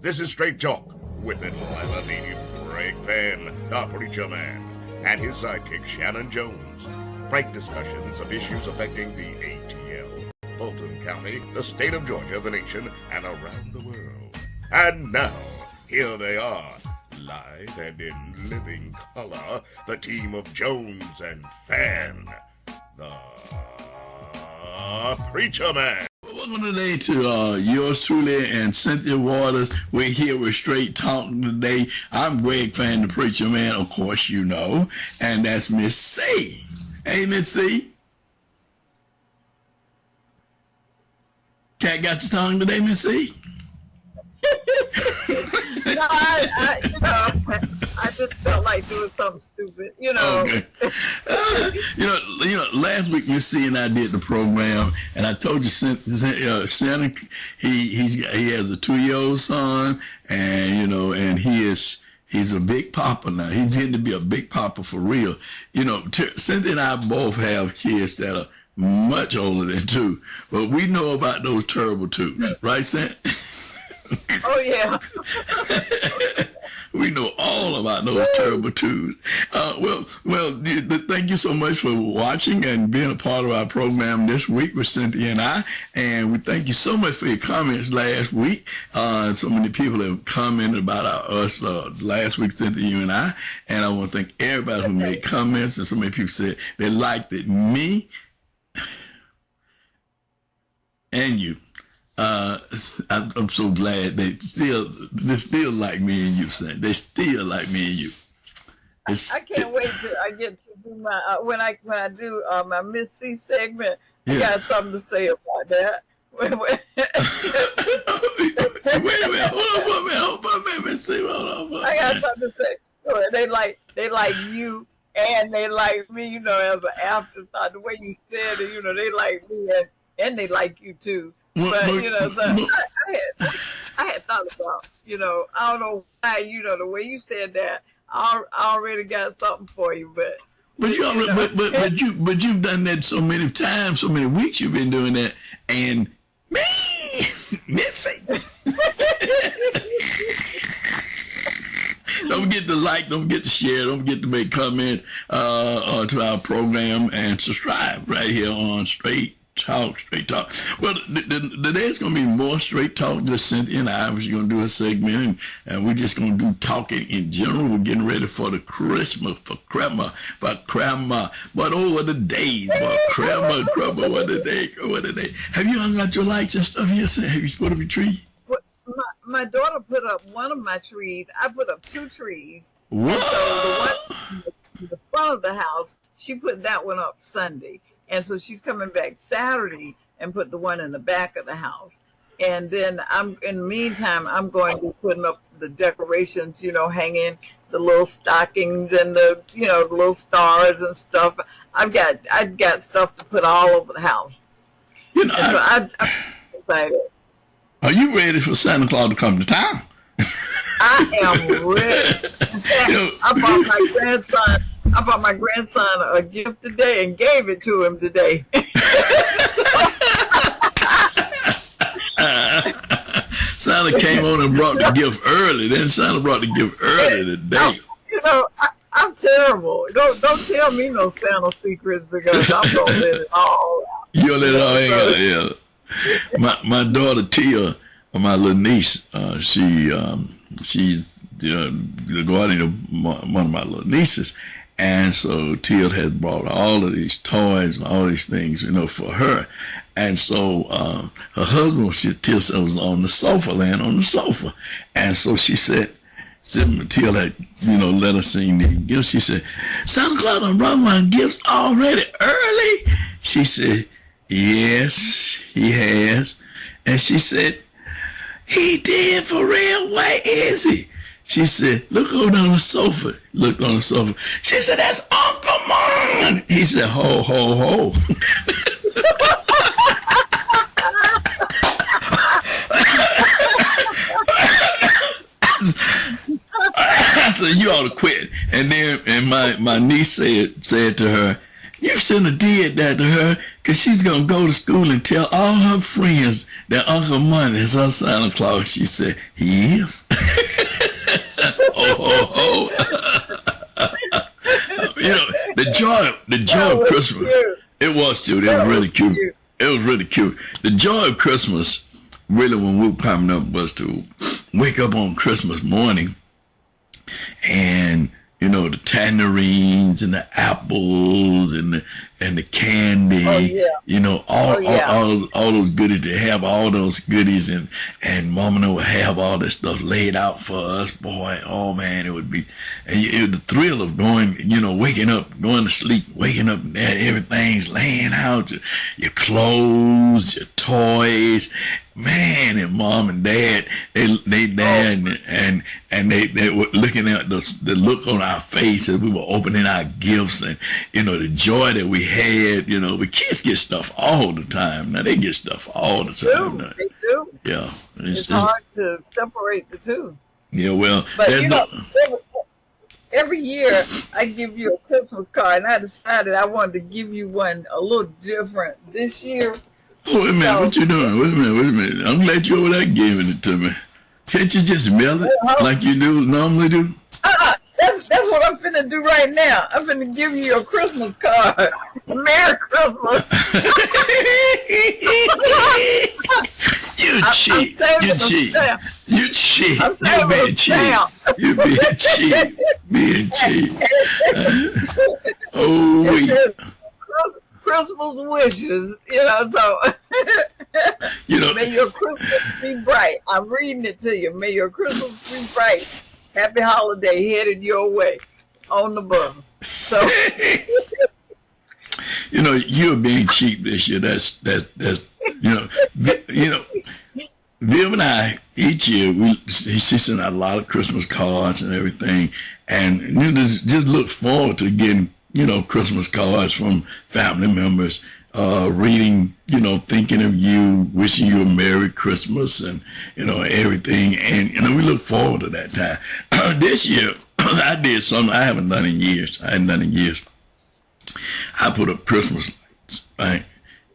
This is Straight Talk with Atlanta native Greg Fann, the Preacher Man, and his sidekick Shanan Jones. Frank discussions of issues affecting the ATL, Fulton County, the state of Georgia, the nation, and around the world. And now, here they are, live and in living color, the team of Jones and Fann, the Preacher Man. Welcome today to yours truly and Cynthia Waters. We're here with Straight Talking today. I'm Greg Fann, the Preacher Man, of course you know, and that's Miss C. Hey, Miss C. Cat got your tongue today, Miss C? No, I just felt like doing something stupid, Okay. Last week Miss C and I did the program, and I told you, Shanan, he has a 2-year-old son, and and he's a big papa now. He's getting to be a big papa for real. Cynthia and I both have kids that are much older than 2, but we know about those terrible 2s, right, Cynthia? Oh, yeah. We know all about those terrible 2s. Thank you so much for watching and being a part of our program this week with Cynthia and I. And we thank you so much for your comments last week. So many people have commented about us last week, Cynthia, you and I. And I want to thank everybody who made comments. And so many people said they liked it, me and you. I'm so glad they still like me and you, son. They still like me and you. I can't wait till I get to do my when I do my Miss C segment. Yeah. I got something to say about that. Wait a minute, hold on a minute, Miss C, hold on. I got something to say. They like you and they like me, as an afterthought. The way you said it, they like me and they like you too. But so I had thought about, I don't know why, the way you said that, I already got something for you, but you've done that so many times, so many weeks you've been doing that, and me, Missy. Don't forget to like, don't forget to share, don't forget to make comments to our program and subscribe right here on Straight Talk. Well, today's going to be more Straight Talk. Just Cynthia and I was going to do a segment, and we're just going to do talking in general. We're getting ready for the Christmas, for crema. But over the days, what the day. Have you hung out your lights and stuff here? Have you put up your tree? My daughter put up one of my trees. I put up 2 trees. What? And so the one in the front of the house, she put that one up Sunday. And so she's coming back Saturday and put the one in the back of the house. And then in the meantime, I'm going to be putting up the decorations, hanging the little stockings and the little stars and stuff. I've got stuff to put all over the house. So I'm excited. Are you ready for Santa Claus to come to town? I am ready. I bought my grandson a gift today and gave it to him today. Santa came on and brought the gift early. Then Santa brought the gift early today. I'm terrible. Don't tell me no Santa secrets because I'm gonna let it all out. You'll let it all out. Yeah. My daughter Tia, my little niece, she's the guardian of one of my little nieces. And so Tia had brought all of these toys and all these things, for her. And so her husband, Tia was on the sofa, laying on the sofa. And so she said, Tia had, let her sing the gifts. She said, Santa Claus done brought my gifts already early. She said, yes, he has. And she said, he did for real? Where is he? She said, look over on the sofa. Looked on the sofa. She said, that's Uncle Mon. He said, ho, ho, ho. I said, you ought to quit. And then my niece said to her, You shouldn't have did that to her, because she's going to go to school and tell all her friends that Uncle Money is her Santa Claus. She said, he is. Oh. You know, the joy of Christmas. Cute. It was cute. It was really cute. It was really cute. The joy of Christmas, really, when we were coming up, was to wake up on Christmas morning and, you know, the tangerines and the apples and the candy, you know, all those goodies. They have all those goodies, and Mama would have all this stuff laid out for us. Boy, oh man, it would be, and the thrill of going, you know, waking up, going to sleep, waking up, and everything's laying out, your clothes, your toys. Man, and Mom and Dad, they there, and they were looking at the look on our face as we were opening our gifts, and, you know, the joy that we had. You know, the kids get stuff all the time. Now they get stuff all the time. They do. Yeah. It's hard to separate the two. Yeah, well, but you know, every year I give you a Christmas card, and I decided I wanted to give you one a little different this year. Oh, wait a minute, what you doing? Wait a minute. I'm glad you over there giving it to me. Can't you just mail it like you normally do? That's what I'm finna do right now. I'm finna give you a Christmas card. Merry Christmas. You cheat. You cheat. You cheat. You being cheat. You being cheat. Being cheat. Oh, wait. Christmas wishes, you know, so you know, may your Christmas be bright. I'm reading it to you. May your Christmas be bright. Happy holiday headed your way on the bus. So you know, you're being cheap this year. That's you know, Viv and I, each year she sent out a lot of Christmas cards and everything, and you know, just look forward to getting, you know, Christmas cards from family members, reading, you know, thinking of you, wishing you a Merry Christmas, and, you know, everything. And, you know, we look forward to that time. This year, I did something I haven't done in years. I put up Christmas lights, right?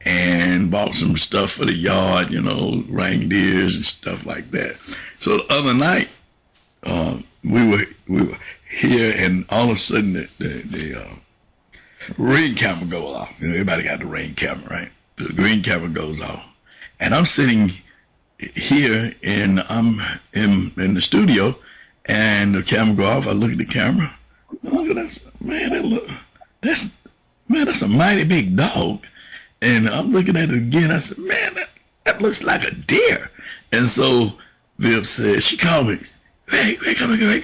And bought some stuff for the yard, you know, reindeers and stuff like that. So the other night, we were here, and all of a sudden the ring camera goes off. You know, everybody got the ring camera, right? The ring camera goes off, and I'm sitting here, and I'm in the studio, and the camera go off. I look at the camera. Look at that, man! That's a mighty big dog. And I'm looking at it again. I said, man, that looks like a deer. And so Viv said, she called me. Hey, come here.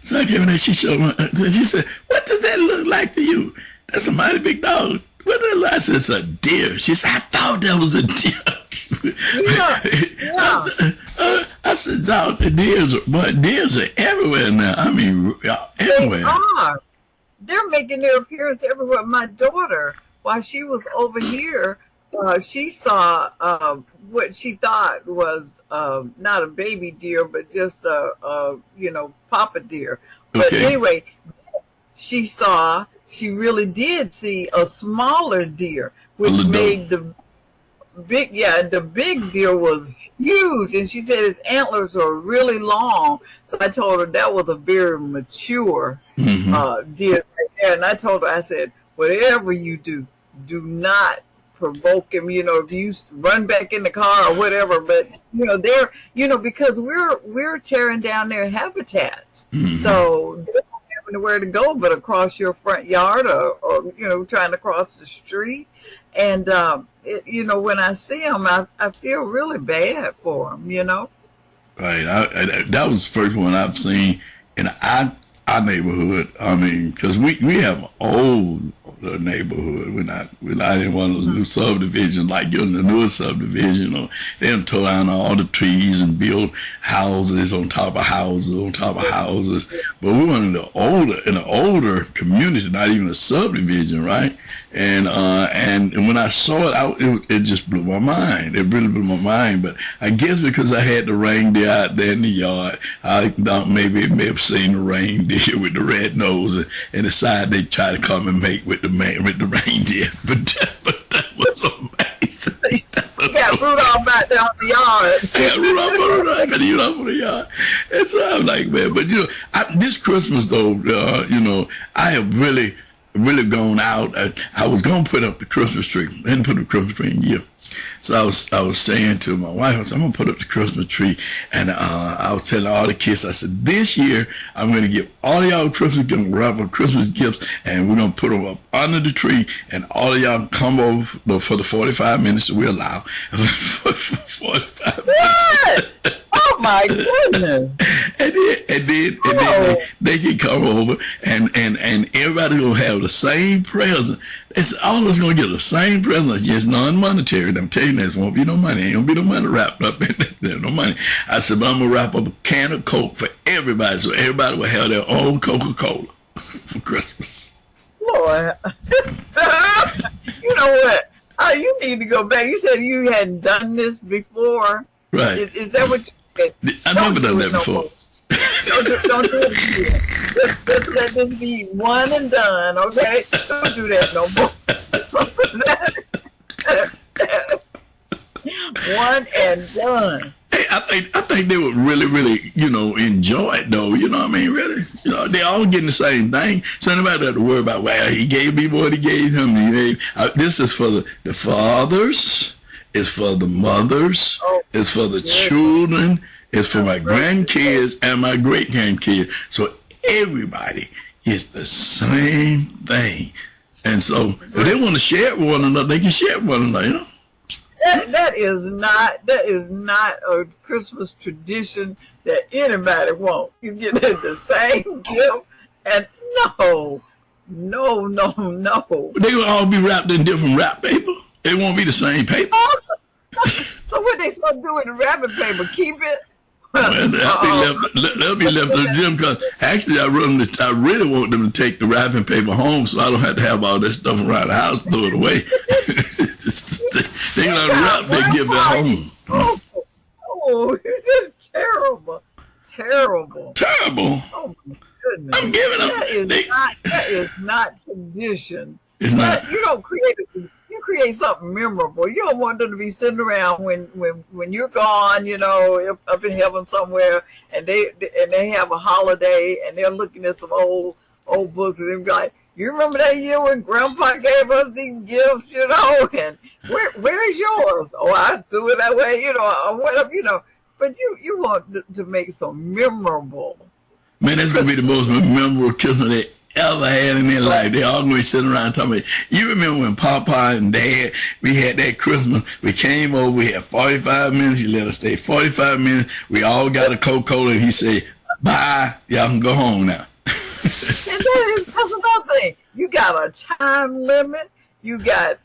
So I came in there, she showed me. She said, what does that look like to you? That's a mighty big dog. What does it look like? I said, it's a deer. She said, I thought that was a deer. Yeah. I said, dog, deers are everywhere now. I mean, everywhere. They are. They're making their appearance everywhere. My daughter, while she was over here, she saw what she thought was not a baby deer, but just a papa deer. But anyway, she really did see a smaller deer, which made the big deer was huge. And she said his antlers are really long. So I told her that was a very mature deer right there. And I told her, I said, whatever you do not provoke him, if you run back in the car or whatever, but they're because we're tearing down their habitats. So they don't have anywhere to go but across your front yard or trying to cross the street. And when I see them, I feel really bad for them, Right. That was the first one I've seen in our neighborhood. I mean, because we have an old neighborhood. We're not in one of the new subdivisions like you're in the newer subdivision. They done tore down all the trees and built houses on top of houses on top of houses. But we're in an older community, not even a subdivision, right? And when I saw it, it just blew my mind. It really blew my mind. But I guess because I had the reindeer out there in the yard, I thought maybe it may have seen the reindeer with the red nose and decided they'd try to come and mate with the with the reindeer, but that was amazing. You got Rudolph back down the yard. Yeah, Rudolph, I got Rudolph in the yard. And so I'm like, man, but this Christmas though, I have really gone out. I was gonna put up the Christmas tree. I didn't put up the Christmas tree in a year. So I was saying to my wife, I said, I'm gonna put up the Christmas tree, and I was telling all the kids, I said, this year I'm gonna give all of y'all Christmas, gonna wrap up Christmas gifts, and we're gonna put them up under the tree, and all of y'all come over for the 45 minutes that we allow. 45 minutes. Oh my goodness! and then they can come over, and everybody gonna have the same present. It's all of us gonna get the same present. It's just non-monetary. I'm telling you, there won't be no money. Ain't gonna be no money wrapped up in there. No money. I said, but I'm gonna wrap up a can of Coke for everybody, so everybody will have their own Coca-Cola for Christmas. Lord, you know what? You need to go back. You said you hadn't done this before. Right? Is that what you said? I've never done that before. Don't do it again. Just let this be one and done, okay? Don't do that no more. One and done. Hey, I think they would really, enjoy it though. You know what I mean? Really, they all getting the same thing. So nobody have to worry about, well, he gave me what he gave him. This is for the fathers. It's for the mothers. It's for the children. It's for my grandkids and my great-grandkids. So everybody gets the same thing. And so if they want to share it with one another, they can share it with one another, That is not a Christmas tradition that anybody wants. You get the same gift, and no. They will all be wrapped in different wrap paper. It won't be the same paper. So what they supposed to do with the wrapping paper? Keep it? Well, they'll be left at the gym, because actually I really want them to take the wrapping paper home, so I don't have to have all that stuff around the house, throw it away. They gonna wrap their gift at home. Oh, it's terrible. Terrible. Oh my goodness. I'm giving them. That is not tradition. It's not. You don't create something memorable. You don't want them to be sitting around when you're gone, up in heaven somewhere, and they have a holiday, and they're looking at some old books, and they're like, you remember that year when Grandpa gave us these gifts, and where's yours? Oh, I threw it that way, or whatever, But you want to make it so memorable. Man, that's gonna be the most memorable Christmas they ever had in their life. They all gonna be sitting around talking about, you remember when Papa and Dad, we had that Christmas, we came over, we had 45 minutes, he let us stay 45 minutes, we all got a Coca-Cola, and he said, bye, y'all can go home now. And that's another thing. You got a time limit. You got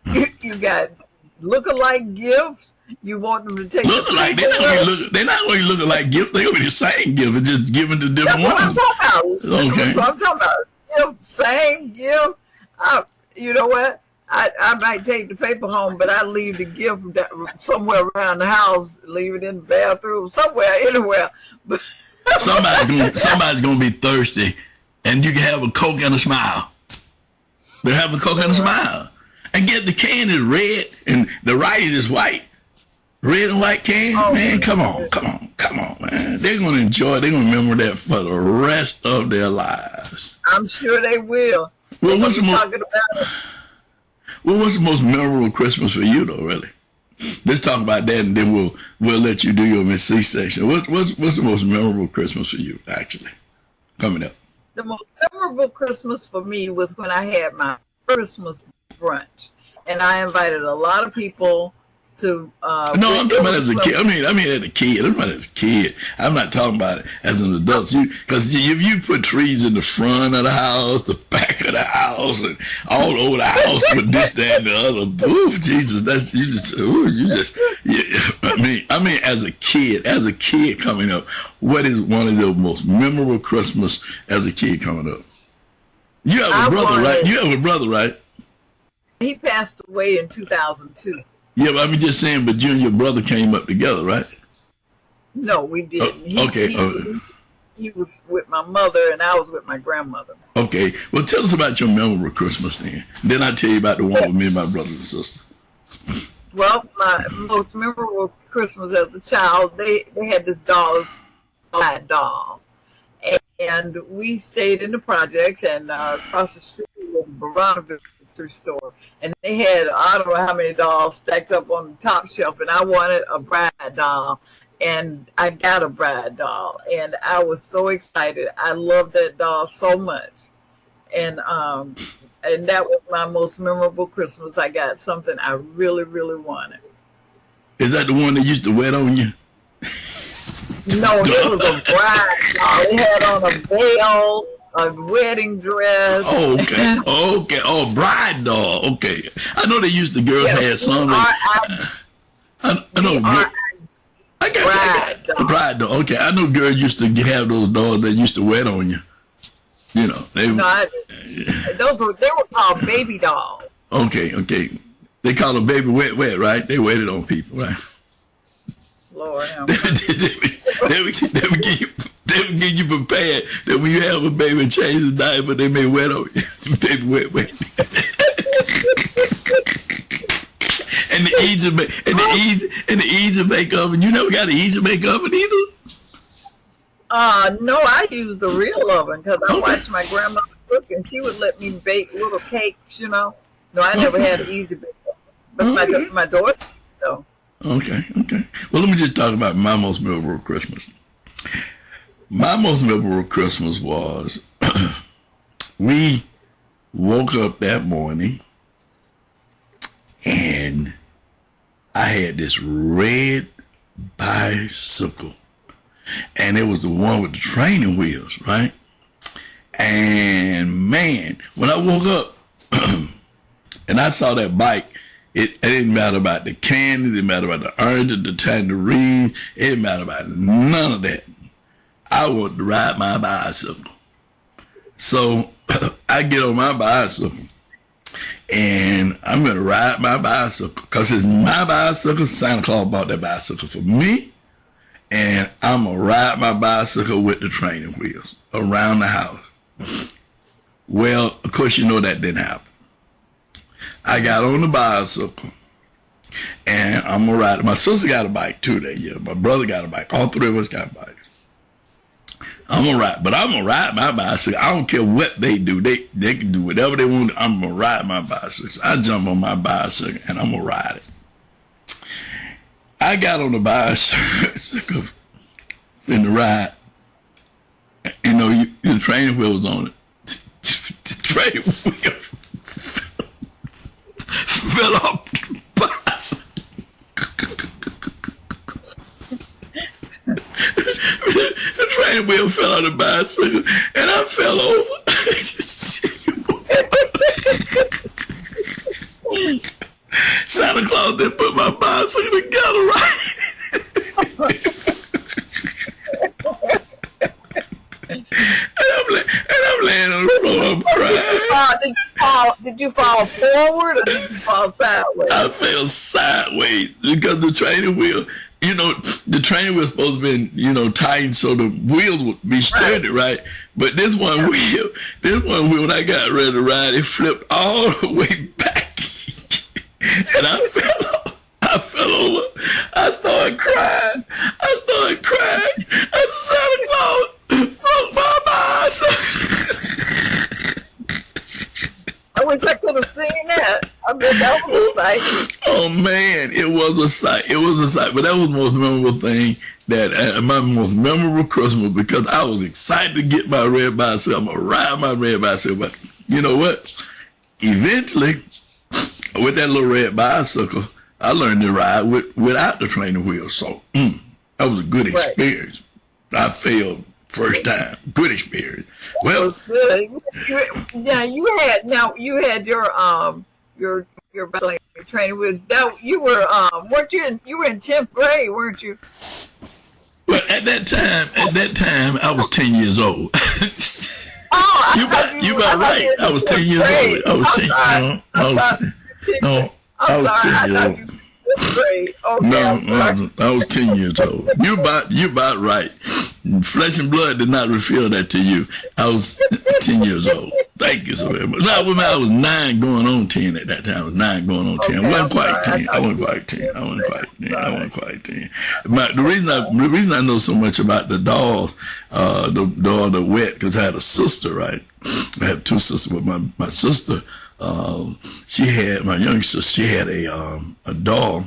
look-alike gifts. You want them to take look-alike. They're not going to look alike gifts. They're going to be the same gift. It's just given to different ones. That's what I'm talking about. Okay. That's what I'm talking about. Gift, same gift. You know what? I might take the paper home, but I leave the gift somewhere around the house. Leave it in the bathroom, somewhere, anywhere. Somebody's gonna be thirsty, and you can have a Coke and a smile. But have a Coke and a smile, and get the can is red and the writing is white. Red and white can, man. Come on, man. They're gonna enjoy it. They're gonna remember that for the rest of their lives. I'm sure they will. Well, what's the most memorable Christmas for you, though? Really? Let's talk about that, and then we'll let you do your Miss C section. What's the most memorable Christmas for you, actually, coming up? The most memorable Christmas for me was when I had my Christmas brunch, and I invited a lot of people to. No, I'm talking about as a kid. I mean, as a kid. I'm talking about as a kid. I'm not talking about it as an adult. Because if you put trees in the front of the house, the back of the house, and all over the house with this, that, and the other, oof, Jesus, that's I mean, as a kid coming up, what is one of the most memorable Christmas as a kid coming up? You have a brother, right? You have a brother, right? He passed away in 2002. Yeah, but I'm just saying, but you and your brother came up together, right? No, we didn't. Okay. he was with my mother and I was with my grandmother. Okay. Well, tell us about your memorable Christmas then. Then I'll tell you about the one with me and my brothers and sisters. Well, my most memorable Christmas as a child, they had this doll, black doll. And we stayed in the projects, and across the street was a Veronica store. And they had, I don't know how many dolls stacked up on the top shelf, and I wanted a bride doll. And I got a bride doll, and I was so excited. I loved that doll so much. And that was my most memorable Christmas. I got something I really, really wanted. Is that the one that used to wet on you? No, it was a bride doll. It had on a veil, a wedding dress. Oh, okay. Okay. Oh, bride doll. Okay. I know they used to, girls had some. I know. I got you. Bride doll. Okay. I know girls used to have those dolls that used to wet on you. You know. They were called baby dolls. Okay. Okay. They call them baby wet, right? They wetted on people, right? Lord, they would get you prepared that when you have a baby and change the diaper, they may wet on you. Baby wet. And the easy make oven. You never got an easy make oven either? No, I used the real oven because I watched my grandmother cook, and she would let me bake little cakes. No, I never had an easy bake oven, but my daughter, though. Okay. Well, let me just talk about my most memorable Christmas. My most memorable Christmas was we woke up that morning and I had this red bicycle, and it was the one with the training wheels, right? And man, when I woke up and I saw that bike, it didn't matter about the candy, it didn't matter about the orange, the tangerine, it didn't matter about none of that. I wanted to ride my bicycle. So I get on my bicycle and I'm going to ride my bicycle because it's my bicycle. Santa Claus bought that bicycle for me. And I'm going to ride my bicycle with the training wheels around the house. Well, of course, you know that didn't happen. I got on the bicycle, and I'm going to ride it. My sister got a bike, too, that year. My brother got a bike. All three of us got bikes. I'm going to ride, but I'm going to ride my bicycle. I don't care what they do. They can do whatever they want. I'm going to ride my bicycle. So I jump on my bicycle, and I'm going to ride it. I got on the bicycle in the ride. You know, the training wheel was on it. The training wheel fell off the bicycle. The training wheel fell on the bicycle, and I fell over. Santa Claus didn't put my bicycle together right. And I'm laying on the floor, I'm crying. Did you fall forward or did you fall sideways? I fell sideways because the training wheel, you know, the training wheel was supposed to be, tightened so the wheels would be sturdy, right? But this one wheel, when I got ready to ride, it flipped all the way back. And I fell over. I started crying. I said, Santa Claus broke my bicycle. I wish I could have seen that. I bet that was a sight. Oh man, it was a sight. But that was the most memorable thing, my most memorable Christmas, because I was excited to get my red bicycle. I'm gonna ride my red bicycle. But you know what? Eventually, with that little red bicycle, I learned to ride without the training wheels. So that was a good experience. Right. I failed first time. Good experience. Well, good. You had your training with that. You were weren't you you were in 10th grade, weren't you? Well, at that time, I was 10 years old. You about right. I was 10 years old. I was 10 years old. I was 10 years old. You about right. Flesh and blood did not reveal that to you. I was 10 years old. Thank you so very much. No, I was 9 going on 10 at that time. I was 9 going on 10. I wasn't quite 10. I wasn't quite 10. I wasn't quite 10. But the reason I know so much about the dolls, the doll, the wet, because I had a sister, right? I have 2 sisters, but my sister, my young sister, she had a doll,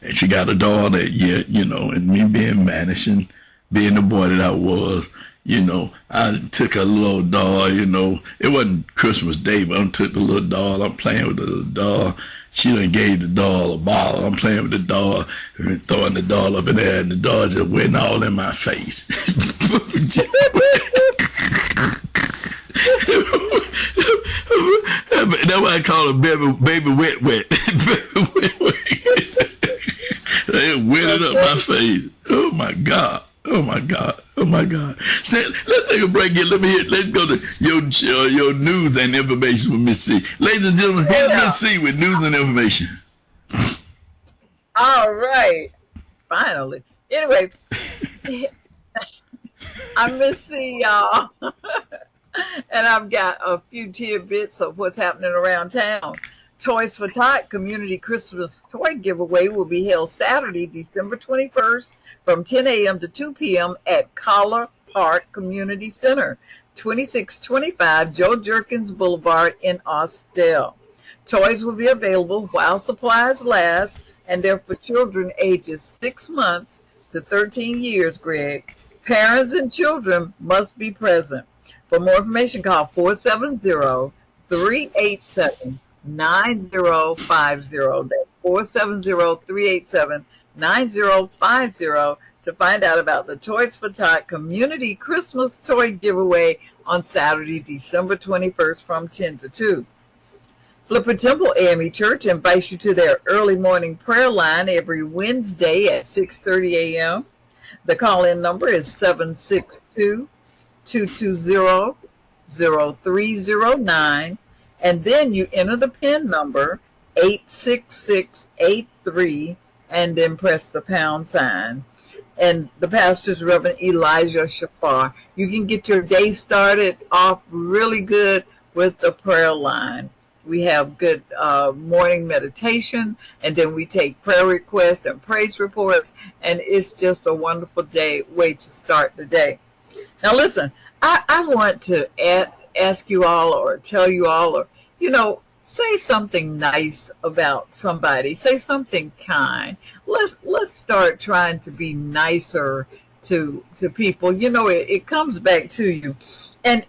and she got a doll that year, and me being mannish and being the boy that I was, I took a little doll, it wasn't Christmas Day, but I took the little doll, I'm playing with the little doll. She done gave the doll a bottle. I'm playing with the doll, and throwing the doll up in there, and the doll just went all in my face. That's why I call it baby wet. Baby wet. They wet it up my face. Oh my God. So, let's take a break here. Let's go to your news and information with Miss C. Ladies and gentlemen, here's Miss C with news and information. All right. Finally. Anyway, I Miss C, y'all. And I've got a few tidbits of what's happening around town. Toys for Tot Community Christmas Toy Giveaway will be held Saturday, December 21st from 10 a.m. to 2 p.m. at Collar Park Community Center, 2625 Joe Jerkins Boulevard in Austell. Toys will be available while supplies last, and they're for children ages 6 months to 13 years, Greg. Parents and children must be present. For more information, call 470-387-9050. That's 470-387-9050 to find out about the Toys for Tot Community Christmas Toy Giveaway on Saturday, December 21st from 10 to 2. Flipper Temple AME Church invites you to their early morning prayer line every Wednesday at 6:30 a.m. The call-in number is 762-220-0309, and then you enter the PIN number 86683 and then press the pound sign. And the pastor's Reverend Elijah Shafar. You can get your day started off really good with the prayer line. We have good morning meditation, and then we take prayer requests and praise reports, and it's just a wonderful way to start the day. Now listen, I want to ask you all or tell you all, or say something nice about somebody. Say something kind. Let's start trying to be nicer to people. It comes back to you, and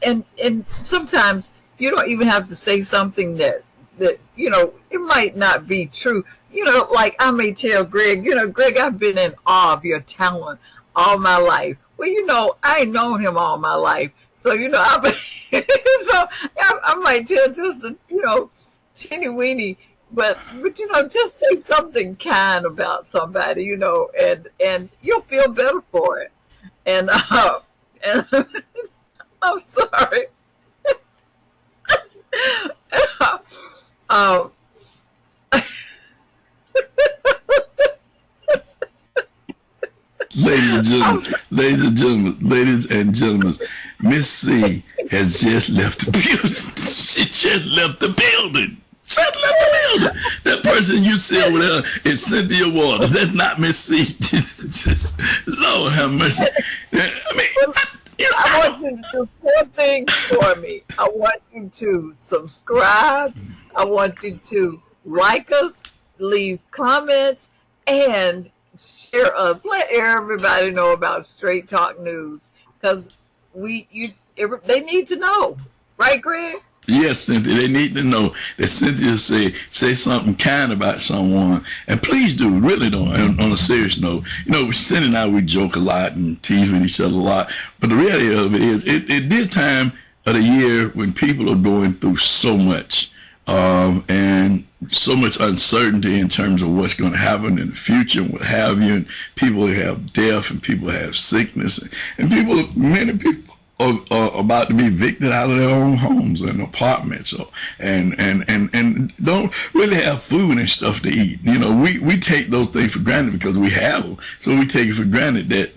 sometimes you don't even have to say something that it might not be true. Like I may tell Greg, Greg, I've been in awe of your talent all my life. Well, I ain't known him all my life, so I might tell just a teeny weeny, but just say something kind about somebody, and you'll feel better for it. And I'm sorry. Ladies and gentlemen, Miss C has just left the building. She just left the building. That person you see over there is Cynthia Waters. That's not Miss C. Lord have mercy. I want you to do 4 things for me. I want you to subscribe. I want you to like us, leave comments, and share us. Let everybody know about Straight Talk News, because they need to know, right, Greg? Yes, Cynthia, they need to know that Cynthia say something kind about someone, and please do, really do. On a serious note, Cynthia and I, we joke a lot and tease with each other a lot, but the reality of it is, at this time of the year when people are going through so much, and so much uncertainty in terms of what's going to happen in the future and what have you, and people have death and people have sickness, and many people are about to be evicted out of their own homes and apartments, and don't really have food and stuff to eat. We take those things for granted because we have them, so we take it for granted that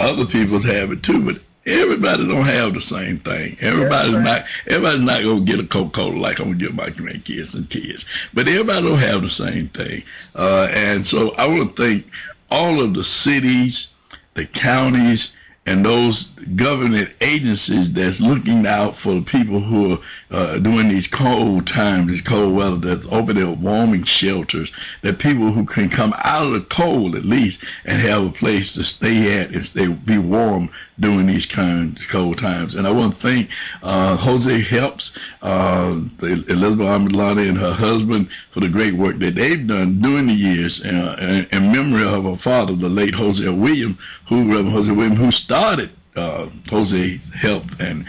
other people's have it too, but everybody don't have the same thing. Everybody's not gonna get a Coca-Cola like I'm gonna give my grandkids and kids. But everybody don't have the same thing. And so I want to thank all of the cities, the counties, and those government agencies that's looking out for the people who are during these cold times, this cold weather, that's open their warming shelters, that people who can come out of the cold at least and have a place to stay at and be warm during these cold times. And I want to thank Jose Helps, Elizabeth Armilani and her husband for the great work that they've done during the years in memory of her father, the late Reverend Jose Williams, who started Jose's Help and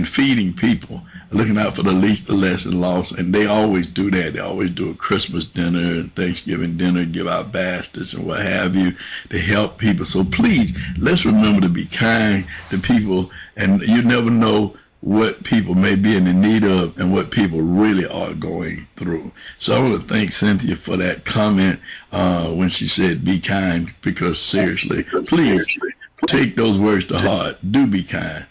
feeding people, looking out for the least, the less, and lost. And they always do that. They always do a Christmas dinner and Thanksgiving dinner, give out baskets and what have you to help people. So please, let's remember to be kind to people, and you never know what people may be in the need of and what people really are going through. So I want to thank Cynthia for that comment when she said be kind, because seriously, please take those words to heart. Do be kind.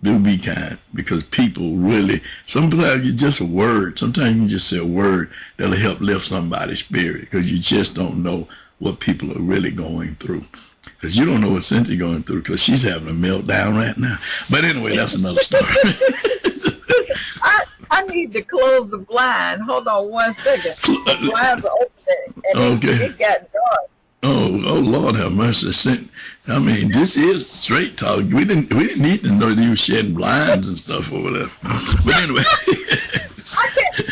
Do be kind, because people really, sometimes you just a word. Sometimes you just say a word that'll help lift somebody's spirit, because you just don't know what people are really going through. Because you don't know what Cynthia's going through, because she's having a meltdown right now. But anyway, that's another story. I need to close the blind. Hold on one second. The blinds are open, and it got dark. Oh Lord have mercy. I mean, this is straight talk. We didn't need to know that you were shedding blinds and stuff over there. But anyway.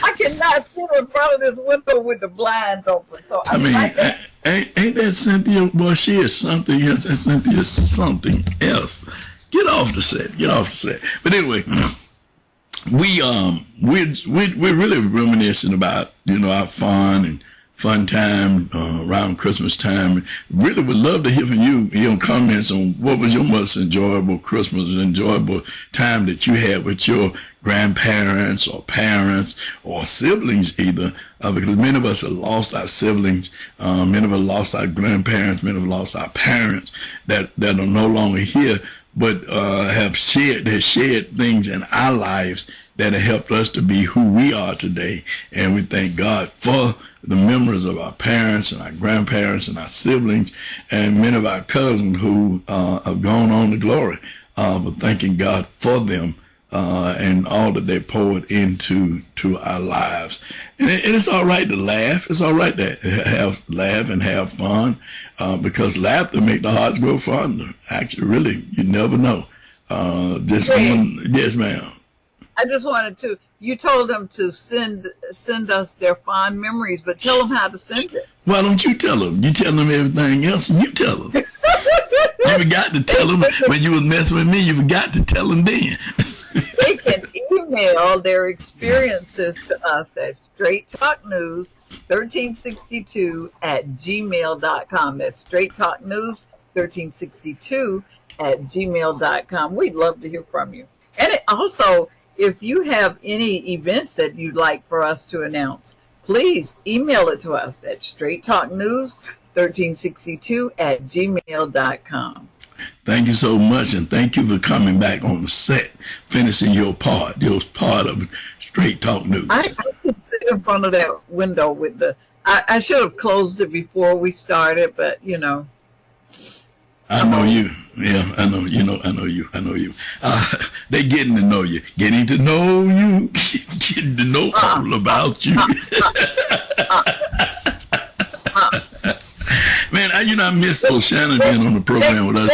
I cannot sit in front of this window with the blinds open. So I mean, ain't that Cynthia? Boy, she is something else. That Cynthia is something else. Get off the set. Get off the set. But anyway, we're really reminiscing about, our fun time around Christmas time. Really would love to hear from you, your comments on what was your most enjoyable Christmas, enjoyable time that you had with your grandparents or parents or siblings either, because many of us have lost our siblings, many of us lost our grandparents, many have lost our parents that are no longer here, but have shared things in our lives that have helped us to be who we are today. And we thank God for the memories of our parents and our grandparents and our siblings and many of our cousins who have gone on to glory. But thanking God for them and all that they poured into our lives. And it's all right to laugh. It's all right to laugh and have fun, because laughter makes the hearts grow fonder. Actually, really, you never know. Yes, ma'am. I just wanted to, you told them to send us their fond memories, but tell them how to send it. Why don't you tell them? You tell them everything else, and you tell them. You forgot to tell them when you was messing with me. You forgot to tell them then. They can email their experiences to us at straighttalknews1362@gmail.com. That's straighttalknews1362@gmail.com. We'd love to hear from you. And also, if you have any events that you'd like for us to announce, please email it to us at straighttalknews1362@gmail.com. Thank you so much, and thank you for coming back on the set, finishing your part of Straight Talk News. I could sit in front of that window with I should have closed it before we started, but I know you. Yeah, I know you. They getting to know you. Getting to know you. Getting to know all about you. Man, I miss so Shanan being on the program with us.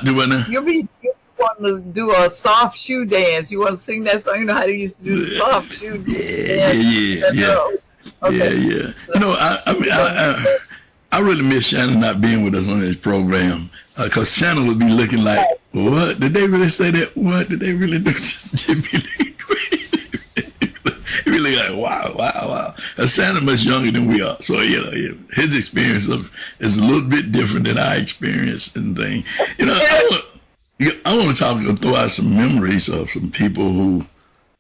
Do I now? You want to do a soft shoe dance. You want to sing that song? You know how they used to do the soft shoe dance? Yeah. Okay. Yeah. I really miss Shanan not being with us on this program, because Shanan would be looking like, what? Did they really say that? What did they really do? They'd be really like, wow. Shanan much younger than we are, so his experience is a little bit different than our experience and thing. I want to throw out some memories of some people who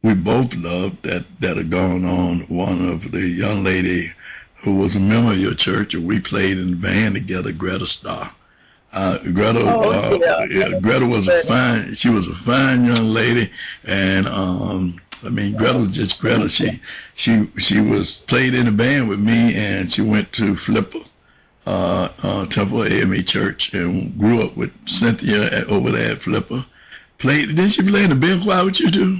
we both loved that are gone on. One of the young lady who was a member of your church, and we played in the band together, Greta Starr. Greta, Oh, yeah. Greta was she was a fine young lady, and I mean, Greta was just Greta. She was played in a band with me, and she went to Flipper, Temple AME Church, and grew up with Cynthia over there at Flipper. Didn't she play in the bell choir with you too?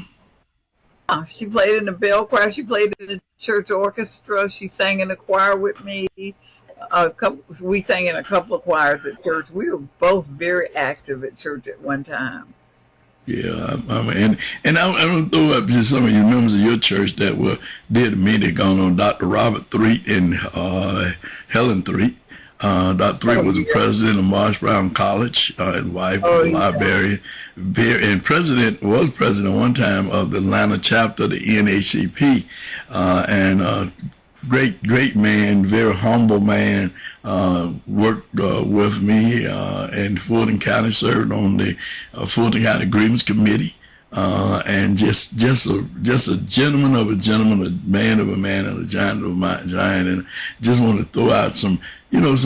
She played in the bell choir. She played in the church orchestra. She sang in the choir with me. We sang in a couple of choirs at church. We were both very active at church at one time. Yeah, and I don't throw up just some of you members of your church that were dear to me. They're gone on. Dr. Robert Threet and Helen Threet. Dr. Threet was the president of Marsh Brown College. His wife was a librarian. And was president one time of the Atlanta chapter of the NACP. And great man, very humble man, worked with me in Fulton County, served on the Fulton County Grievance Committee, and just a gentleman of a gentleman, a man of a man, and a giant of a giant. And just want to throw out some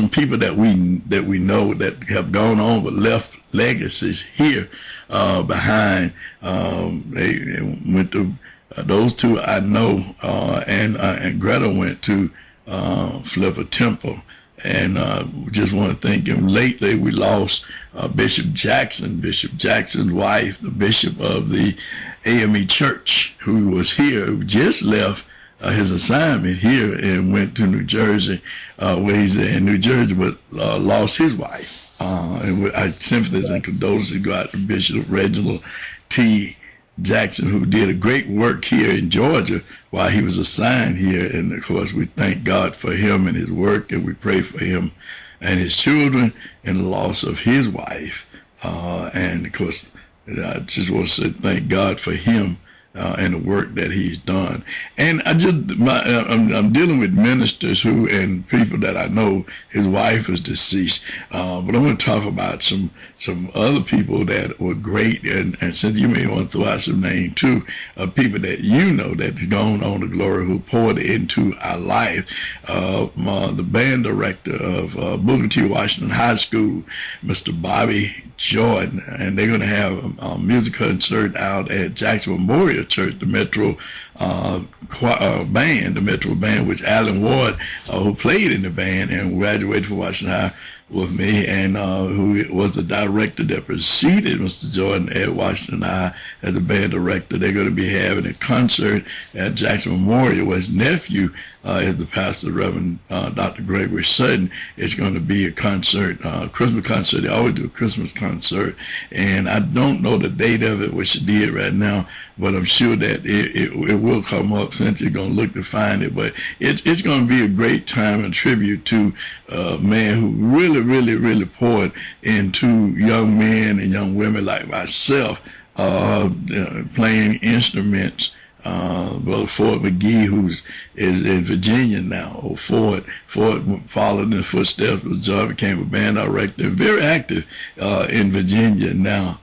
people that we know that have gone on but left legacies here behind. They went to those two I know, and Greta went to Flipper Temple, and just want to thank him. Lately, we lost Bishop Jackson's wife, the bishop of the AME Church, who was here, who just left his assignment here and went to New Jersey, where he's in New Jersey, but lost his wife. And our sympathies and condolences go out to Bishop Reginald T. Jackson, who did a great work here in Georgia while he was assigned here. And of course, we thank God for him and his work, and we pray for him and his children and the loss of his wife. And of course, I just want to say thank God for him and the work that he's done. And I'm dealing with ministers and people that I know. His wife is deceased, but I'm going to talk about some other people that were great. And since you may want to throw out some names too, people that you know that's gone on to glory, who poured into our life. The band director of Booker T. Washington High School, Mr. Bobby Jordan, and they're going to have a music concert out at Jackson Memorial Church, the Metro band, which Alan Ward, who played in the band and graduated from Washington High with me, and who was the director that preceded Mr. Jordan at Washington High as a band director. They're going to be having a concert at Jackson Memorial, where his nephew is the pastor, Reverend Dr. Gregory Sutton. It's going to be a concert, Christmas concert. They always do a Christmas concert, and I don't know the date of it, which it did right now, but I'm sure that it will come up since you're going to look to find it. But it's going to be a great time and tribute to a man who really poured into young men and young women like myself, playing instruments. Brother Ford McGee, who's in Virginia now, or Ford followed in the footsteps of John, became a band director, and very active in Virginia now.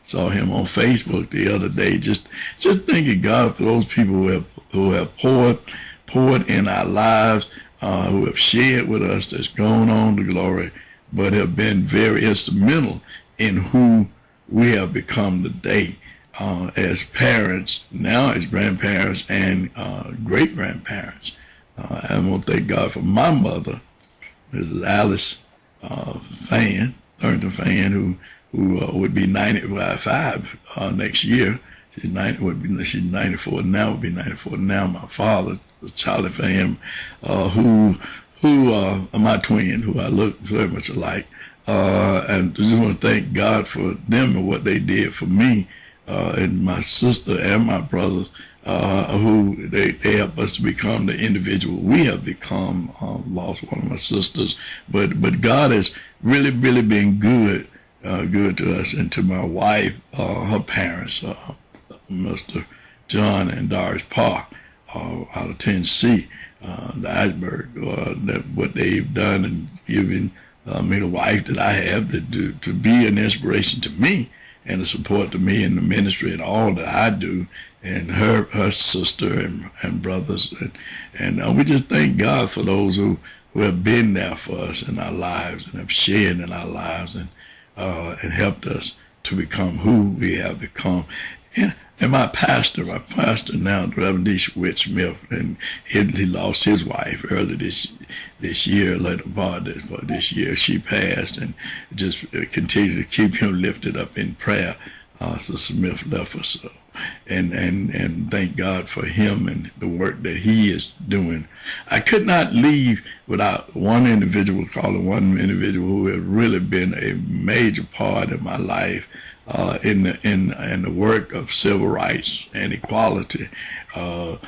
Saw him on Facebook the other day. Just thanking God for those people who have poured in our lives, who have shared with us, that's gone on to glory, but have been very instrumental in who we have become today. As parents, now as grandparents and great-grandparents. I want to thank God for my mother, Mrs. Alice Fann, Thornton Fann, who would be 95 next year. She's 94 now, would be 94 now. My father, Charlie Fann, who are my twin, who I look very much alike. And I just want to thank God for them and what they did for me. And my sister and my brothers, who they help us to become the individual we have become. Lost one of my sisters, but God has really been good to us and to my wife, her parents, Mr. John and Doris Parr, out of Tennessee, the Iceberg, that what they've done and given me the wife that I have to be an inspiration to me, and the support to me in the ministry and all that I do, and her sister and brothers. And we just thank God for those who who have been there for us in our lives and have shared in our lives and helped us to become who we have become. And my pastor now, the Reverend D. Smith, and he lost his wife early this year, later part of this year. She passed, and just continue to keep him lifted up in prayer. So Smith left us, and thank God for him and the work that he is doing. I could not leave without one individual who has really been a major part of my life. In the work of civil rights and equality, other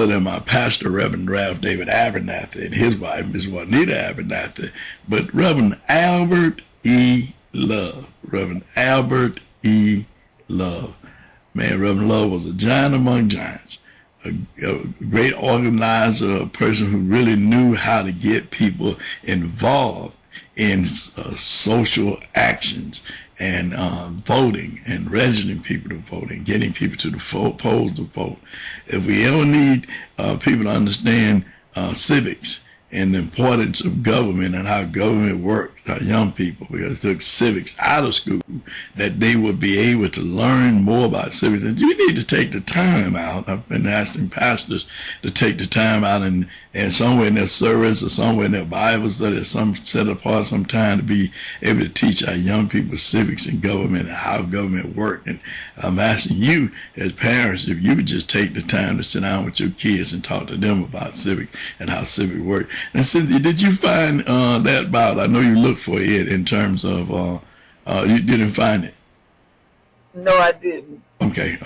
than my pastor, Reverend Ralph David Abernathy, and his wife, Miss Juanita Abernathy, but Reverend Albert E. Love. Reverend Albert E. Love. Man, Reverend Love was a giant among giants, a great organizer, a person who really knew how to get people involved in social actions and voting and registering people to vote and getting people to the polls to vote. If we ever need people to understand civics and the importance of government and how government works, our young people, because it took civics out of school, that they would be able to learn more about civics. And you need to take the time out. I've been asking pastors to take the time out and somewhere in their service or somewhere in their Bible study, some set apart some time to be able to teach our young people civics and government and how government works. And I'm asking you as parents, if you would just take the time to sit down with your kids and talk to them about civics and how civics work. And Cynthia, did you find that Bible? I know you looked for it in terms of, you didn't find it? No, I didn't. Okay.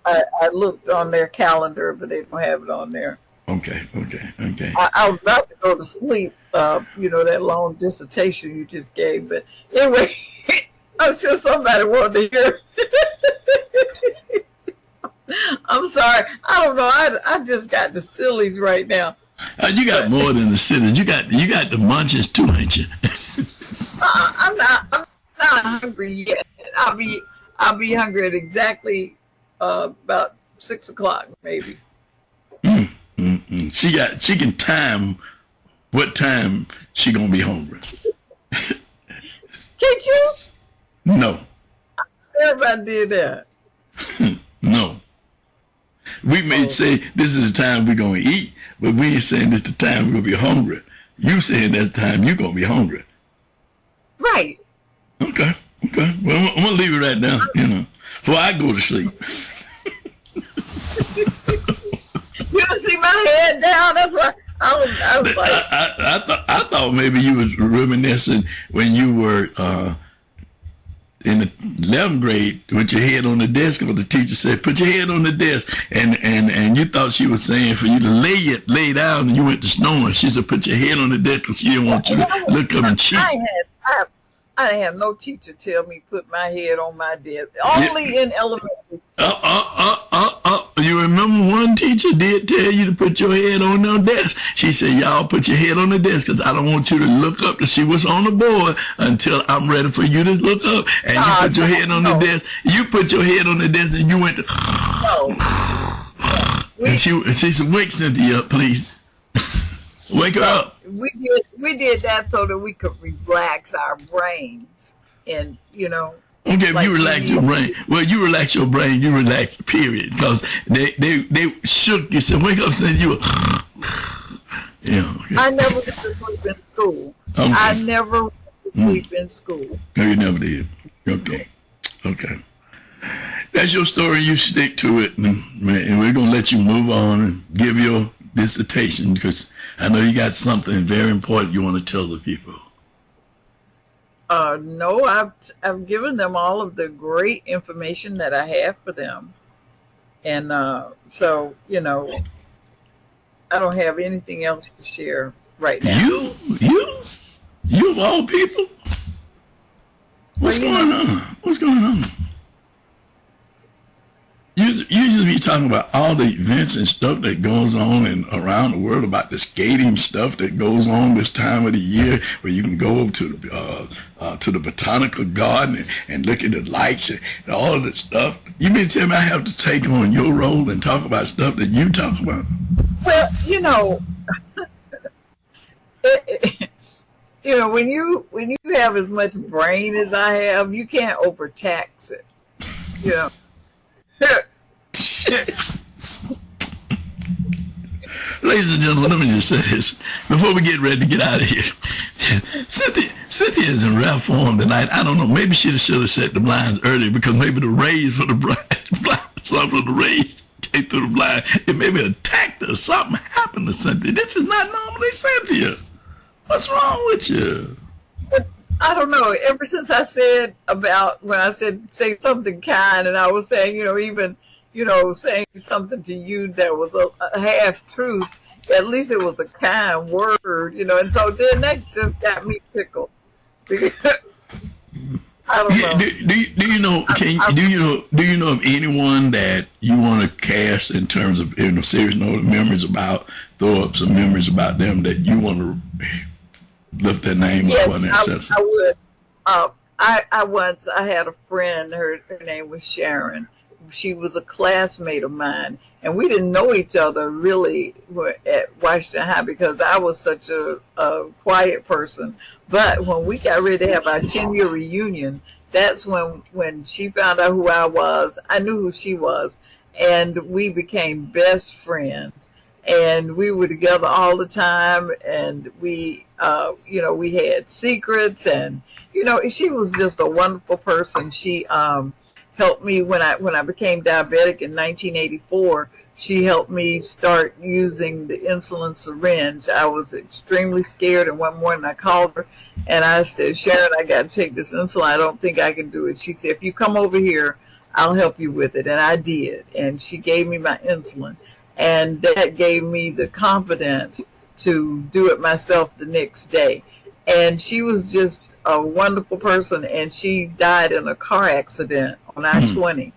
I looked on their calendar, but they don't have it on there. Okay. I was about to go to sleep, that long dissertation you just gave. But anyway, I'm sure somebody wanted to hear. I'm sorry. I don't know. I just got the sillies right now. You got more than the sillies. You got the munches too, ain't you? I'm not hungry yet. I'll be hungry at exactly about 6 o'clock, maybe. She can time what time she gonna be hungry. Can't you? No. Everybody did that. No. We may say this is the time we're gonna eat, but we ain't saying this is the time we're gonna be hungry. You saying that's the time you're gonna be hungry. Right. Okay. Well, I'm gonna leave it right now, before I go to sleep. You don't see my head down. That's why I was like. I thought maybe you was reminiscing when you were in the 11th grade with your head on the desk, but the teacher said, "Put your head on the desk," and you thought she was saying for you to lay down, and you went to snoring. She said, "Put your head on the desk," because she didn't want you to look up and cheat. I didn't have no teacher tell me put my head on my desk. Only in elementary. You remember one teacher did tell you to put your head on the desk. She said, "Y'all put your head on the desk because I don't want you to look up to see what's on the board until I'm ready for you to look up." And you put your head on the desk. You put your head on the desk and you went to. No. And she said, "Wake Cynthia up, please. Wake her up." We did that so that we could relax our brains, and Okay, like you relax your brain. Well, you relax your brain, you relax, period. Because they shook you, said, "Wake up," said you were. Okay. I never went to sleep in school. Okay. I never went to sleep in school. No, you never did. Okay. That's your story. You stick to it, and we're gonna let you move on and give your dissertation because I know you got something very important you want to tell the people. No, I've given them all of the great information that I have for them, and so I don't have anything else to share right now. You of all people, what's going on? What's going on? You usually be talking about all the events and stuff that goes on and around the world, about the skating stuff that goes on this time of the year, where you can go to the botanical garden and look at the lights and all of that stuff. You mean to tell me I have to take on your role and talk about stuff that you talk about? Well, you know, when you have as much brain as I have, you can't overtax it. You know. Ladies and gentlemen, let me just say this before we get ready to get out of here. Cynthia is in rare form tonight. I don't know. Maybe she should have set the blinds earlier because maybe the rays for the blind, some of the rays came through the blind. It maybe attacked her. Something happened to Cynthia. This is not normally Cynthia. What's wrong with you? But I don't know. Ever since I said about when I said say something kind, and I was saying, you know, even saying something to you that was a half truth, at least it was a kind word, you know, and so then that just got me tickled. Because, I don't know. Do you know? Do you know of anyone that you want to cast in terms of serious note memories about, throw up some memories about them that you want to lift their name yes, up on that sense? I would. I had a friend. Her name was Sharon. She was a classmate of mine, and we didn't know each other really at Washington High because I was such a quiet person. But when we got ready to have our 10-year reunion, that's when she found out who I was. I knew who she was, and we became best friends. And we were together all the time, and we had secrets, and she was just a wonderful person. She helped me when I became diabetic in 1984. She helped me start using the insulin syringe. I was extremely scared, and one morning I called her and I said, Sharon, I got to take this insulin. I don't think I can do it. She said, if you come over here, I'll help you with it. And I did. And she gave me my insulin. And that gave me the confidence to do it myself the next day. And she was just a wonderful person, and she died in a car accident on I-20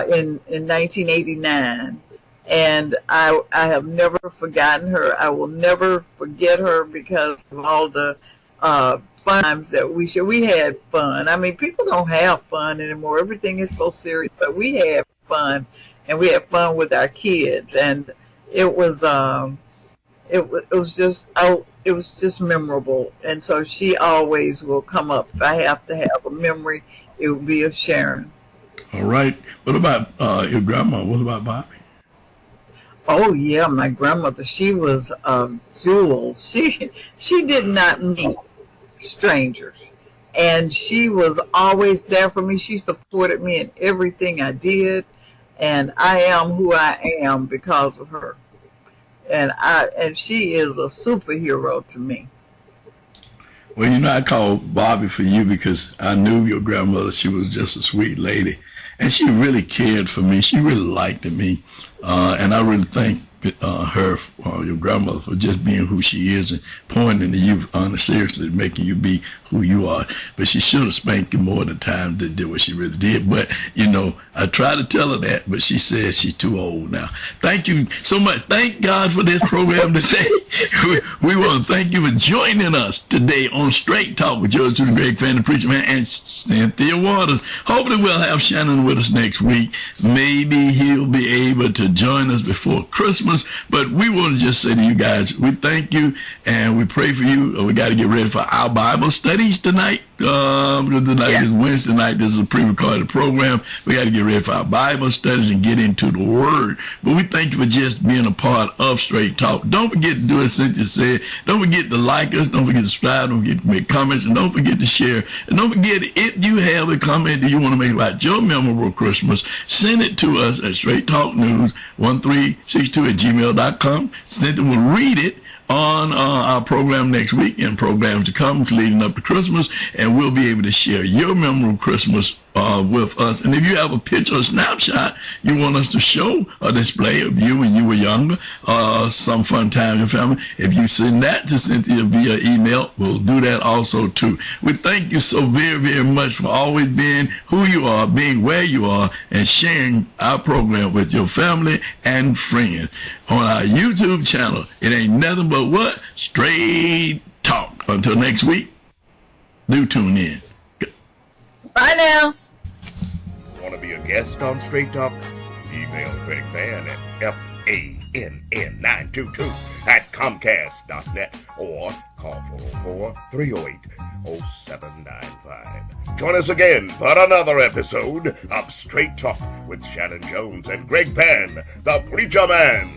in 1989. And I have never forgotten her. I will never forget her because of all the fun times that we shared. We had fun. I mean, people don't have fun anymore. Everything is so serious, but we had fun, and we had fun with our kids, and it was just memorable. And so she always will come up. If I have to have a memory, it will be of Sharon. All right. What about your grandma? What about Bobby? Oh yeah, my grandmother. She was jewel. She did not meet strangers, and she was always there for me. She supported me in everything I did, and I am who I am because of her. And she is a superhero to me. Well, I called Bobby for you because I knew your grandmother. She was just a sweet lady, and she really cared for me. She really liked me, and I really thank her, your grandmother, for just being who she is and pouring into you, seriously, making you be who you are. But she should have spanked you more than time than did what she really did. But, I tried to tell her that, but she said she's too old now. Thank you so much. Thank God for this program today. We want to thank you for joining us today on Straight Talk with yours to the great Fann, the preacher man, and Cynthia Waters. Hopefully we'll have Shanan with us next week. Maybe he'll be able to join us before Christmas. But we want to just say to you guys, we thank you and we pray for you. We got to get ready for our Bible studies tonight. Because tonight is Wednesday night. This is a pre-recorded program. We got to get ready for our Bible studies and get into the Word. But we thank you for just being a part of Straight Talk. Don't forget to do as Cynthia said. Don't forget to like us. Don't forget to subscribe. Don't forget to make comments. And don't forget to share. And don't forget, if you have a comment that you want to make about your memorable Christmas, send it to us at Straight Talk News 1362@gmail.com. Cynthia will read it on our program next week and programs to come leading up to Christmas, and we'll be able to share your memorable Christmas with us. And if you have a picture or snapshot you want us to show or display of you when you were younger, some fun time with your family, if you send that to Cynthia via email, we'll do that also too. We thank you so very, very much for always being who you are, being where you are, and sharing our program with your family and friends on our YouTube channel. It ain't nothing but what? Straight Talk. Until next week, do tune in. Bye now. Want to be a guest on Straight Talk? Email Craig Fann at FA FANN922 at Comcast.net or call 404-308-0795. Join us again for another episode of Straight Talk with Shanan Jones and Greg Fann, the Preacher Man.